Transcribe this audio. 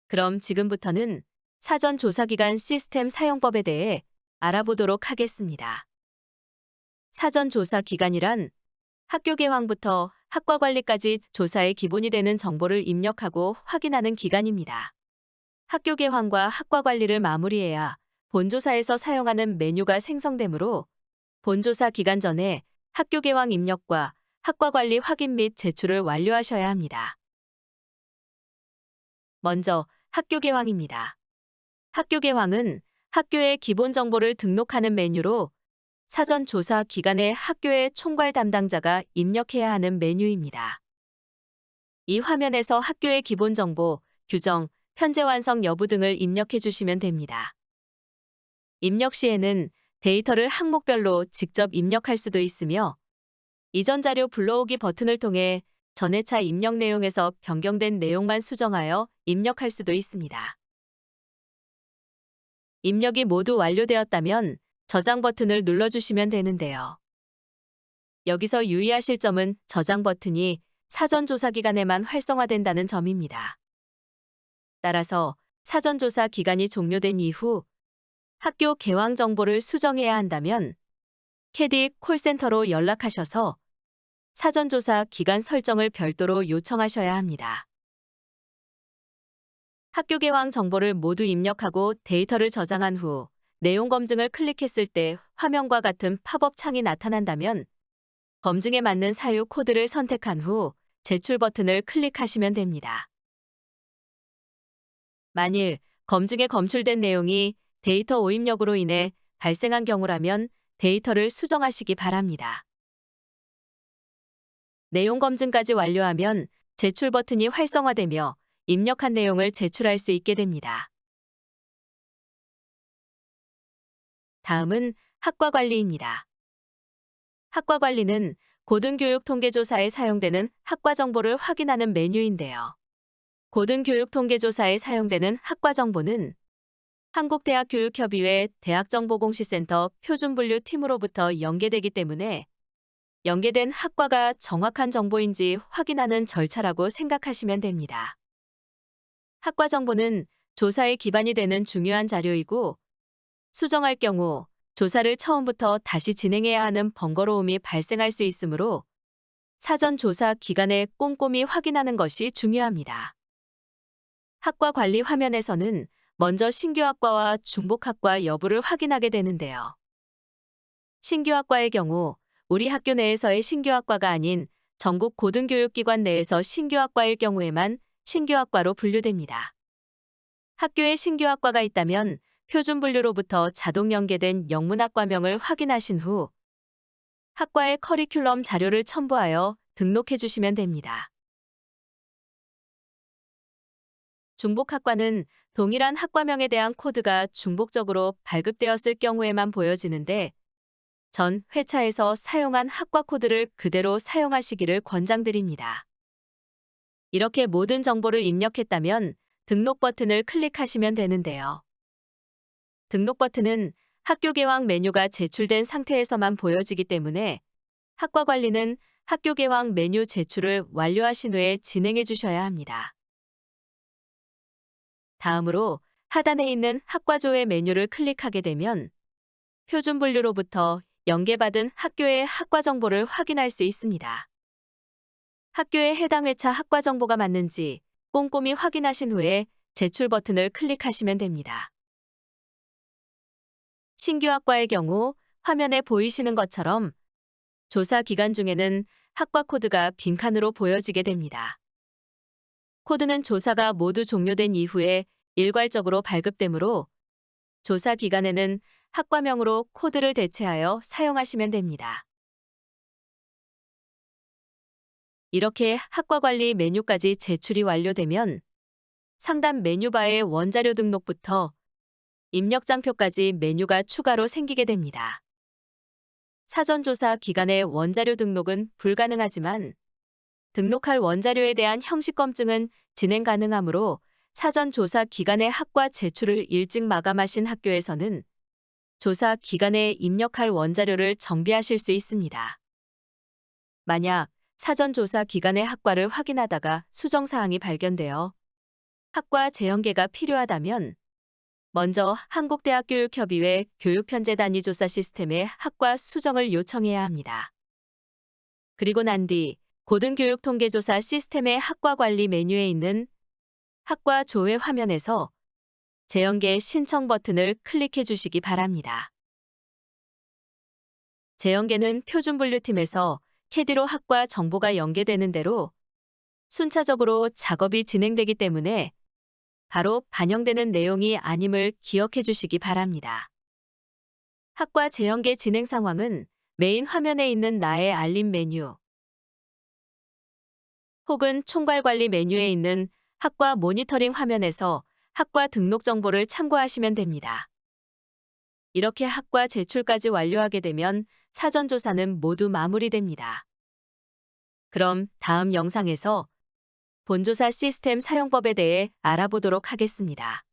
그럼 지금부터는 사전 조사 기간 시스템 사용법에 대해 알아보도록 하겠습니다. 사전 조사 기간이란 학교 개황부터 학과 관리까지 조사의 기본이 되는 정보를 입력하고 확인하는 기간입니다. 학교 개황과 학과 관리를 마무리해야 본조사에서 사용하는 메뉴가 생성되므로 본조사 기간 전에 학교 개황 입력과 학과 관리 확인 및 제출을 완료하셔야 합니다. 먼저 학교 개황입니다. 학교 개황은 학교의 기본 정보를 등록하는 메뉴로 사전 조사 기간에 학교의 총괄 담당자가 입력해야 하는 메뉴입니다. 이 화면에서 학교의 기본 정보, 규정, 편제 완성 여부 등을 입력해 주시면 됩니다. 입력 시에는 데이터를 항목별로 직접 입력할 수도 있으며 이전 자료 불러오기 버튼을 통해 전회차 입력 내용에서 변경된 내용만 수정하여 입력할 수도 있습니다. 입력이 모두 완료되었다면 저장 버튼을 눌러주시면 되는데요. 여기서 유의하실 점은 저장 버튼이 사전 조사 기간에만 활성화된다는 점입니다. 따라서 사전 조사 기간이 종료된 이후 학교 개황 정보를 수정해야 한다면 캐디 콜센터로 연락하셔서 사전 조사 기간 설정을 별도로 요청하셔야 합니다. 학교 개황 정보를 모두 입력하고 데이터를 저장한 후 내용 검증을 클릭했을 때 화면과 같은 팝업 창이 나타난다면 검증에 맞는 사유 코드를 선택한 후 제출 버튼을 클릭하시면 됩니다. 만일 검증에 검출된 내용이 데이터 오입력으로 인해 발생한 경우라면 데이터를 수정하시기 바랍니다. 내용 검증까지 완료하면 제출 버튼이 활성화되며 입력한 내용을 제출할 수 있게 됩니다. 다음은 학과 관리입니다. 학과 관리는 고등교육 통계조사에 사용되는 학과 정보를 확인하는 메뉴인데요. 고등교육 통계조사에 사용되는 학과 정보는 한국대학교육협의회 대학정보공시센터 표준분류 팀으로부터 연계되기 때문에 연계된 학과가 정확한 정보인지 확인하는 절차라고 생각하시면 됩니다. 학과 정보는 조사의 기반이 되는 중요한 자료이고 수정할 경우 조사를 처음부터 다시 진행해야 하는 번거로움이 발생할 수 있으므로 사전 조사 기간에 꼼꼼히 확인하는 것이 중요합니다. 학과 관리 화면에서는 먼저 신규 학과와 중복 학과 여부를 확인하게 되는데요. 신규 학과의 경우 우리 학교 내에서의 신규 학과가 아닌 전국 고등교육기관 내에서 신규 학과일 경우에만 신규 학과로 분류됩니다. 학교에 신규 학과가 있다면 표준 분류로부터 자동 연계된 영문학과명을 확인하신 후 학과의 커리큘럼 자료를 첨부하여 등록해 주시면 됩니다. 중복학과는 동일한 학과명에 대한 코드가 중복적으로 발급되었을 경우에만 보여지는데 전 회차에서 사용한 학과 코드를 그대로 사용하시기를 권장드립니다. 이렇게 모든 정보를 입력했다면 등록 버튼을 클릭하시면 되는데요. 등록 버튼은 학교 개황 메뉴가 제출된 상태에서만 보여지기 때문에 학과 관리는 학교 개황 메뉴 제출을 완료하신 후에 진행해 주셔야 합니다. 다음으로 하단에 있는 학과조회 메뉴를 클릭하게 되면 표준 분류로부터 연계받은 학교의 학과 정보를 확인할 수 있습니다. 학교에 해당 회차 학과 정보가 맞는지 꼼꼼히 확인하신 후에 제출 버튼을 클릭하시면 됩니다. 신규 학과의 경우 화면에 보이시는 것처럼 조사 기간 중에는 학과 코드가 빈칸으로 보여지게 됩니다. 코드는 조사가 모두 종료된 이후에 일괄적으로 발급되므로 조사 기간에는 학과명으로 코드를 대체하여 사용하시면 됩니다. 이렇게 학과 관리 메뉴까지 제출이 완료되면 상단 메뉴바의 원자료 등록부터 입력장표까지 메뉴가 추가로 생기게 됩니다. 사전조사 기간의 원자료 등록은 불가능하지만 등록할 원자료에 대한 형식 검증은 진행 가능하므로 사전조사 기간의 학과 제출을 일찍 마감하신 학교에서는 조사 기간에 입력할 원자료를 정비하실 수 있습니다. 만약 사전조사 기간의 학과를 확인하다가 수정사항이 발견되어 학과 재연계가 필요하다면 먼저 한국대학교육협의회 교육편제 단위 조사 시스템에 학과 수정을 요청해야 합니다. 그리고 난 뒤 고등교육통계조사 시스템의 학과 관리 메뉴에 있는 학과 조회 화면에서 재연계 신청 버튼을 클릭해 주시기 바랍니다. 재연계는 표준분류팀에서 캐디로 학과 정보가 연계되는 대로 순차적으로 작업이 진행되기 때문에 바로 반영되는 내용이 아님을 기억해 주시기 바랍니다. 학과 재연계 진행 상황은 메인 화면에 있는 나의 알림 메뉴 혹은 총괄관리 메뉴에 있는 학과 모니터링 화면에서 학과 등록 정보를 참고하시면 됩니다. 이렇게 학과 제출까지 완료하게 되면 사전조사는 모두 마무리됩니다. 그럼 다음 영상에서 본조사 시스템 사용법에 대해 알아보도록 하겠습니다.